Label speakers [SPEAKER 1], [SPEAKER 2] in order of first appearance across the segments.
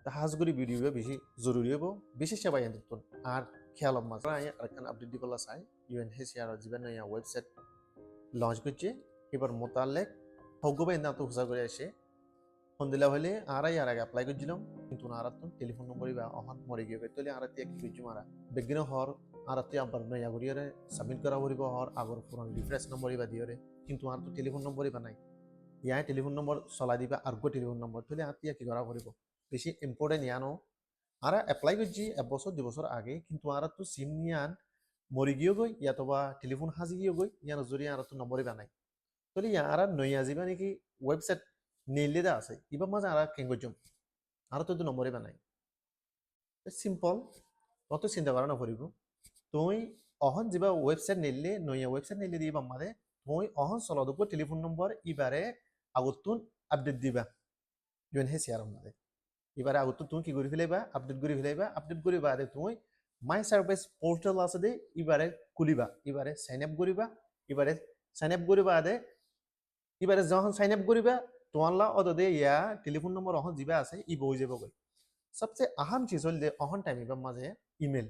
[SPEAKER 1] Hajguri video বেশি জরুরি হবো বিশেষ সেবা নতুন আর খেয়াল মাঝে আরেকখান আপডেট দিবলা চাই ইউএনএইচসিআর জীবন ওয়েবসাইট লঞ্চ করছে এবার মোতালেক হগবে না তো হুসা করে আসে ফোন দিলা হলে আর আগে অ্যাপ্লাই করছিলাম কিন্তু আর টেলিফোন নম্বর বা অহন মরে গিয়ে তাহলে আর কি করছি মারা বেগিন হর আর আবার নয়া করিয়ারে সাবমিট করা পড়ব হর আগর পুরান রিফ্রেশ নম্বর বা দিয়ে কিন্তু আর তো টেলিফোন নম্বরই বা নাই ইয়াই টেলিফোন নম্বর চলাই দিবা আর টেলিফোন নম্বর তাহলে আর কি করা পড়ব বেশি ইম্পর্টেন্ট ইয়ানো আর এপ্লাই করছি এক বছর 2 বছর আগে কিন্তু আর তো সিম নিয়ান মরি গিয়ে গই ইয়াতবা টেলিফোন হাজি গিয়ে গই ইয়ার জরিয়ে আর তো নম্বরই বানাই তাহলে ইয়ার নয়া যাবা নাকি ওয়েবসাইট নেইলে দা আছে এবার মাঝে আর কেন করছম আর তো নম্বরই বানাই সিম্পল অত চিন্তা করা না করিব তুই অহন যা ওয়েবসাইট নিলে নয়া ওয়েবসাইট নিলে দিবা মাঝে তুই অহন চলা দেবো টেলিফোন নম্বর এবারে আগতুন আপডেট দিবা ইউএনএইচসিআর মাঝে এবারে আগত তুমি কি করে ফেলাইবা আপডেট করে বাদে তুমি মাই সার্ভিস পোর্টাল আছে দে এবারে খুলিবা এবারে সাইন আপ করিবা এবারে সাইন আপ করিবা বাদে এবারে যখন সাইন আপ করিবা তোমার অদে ইয়া টেলিফোন নম্বর অহন যা আছে ই বই যাব গই সবচেয়ে আহাম চিজ হল যে অহন টাইম এবার মাঝে ইমেল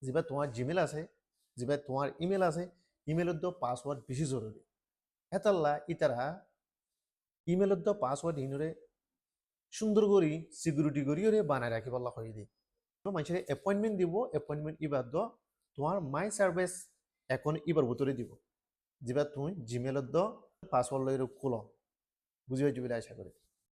[SPEAKER 1] যা তোমার জিমেল আছে যা তোমার ইমেল আছে ইমেলত পাসওয়ার্ড বেশি জরুরি এতাল্লা ইতারা ইমেলত পাসওয়ার্ড ইনরে সুন্দর করি সিকিউরিটি করি বানায় রাখি পাল্লা হয়ে দিই মানুষের এপয়েন্টমেন্ট দিব এপয়েন্টমেন্ট ইবার তোমার মাই সার্ভিস এখন ইবার ভিতরে দিব যেবার তুমি জিমেলত পাসওয়ার্ড লই খোলো বুঝি পাইছি বলে আশা করি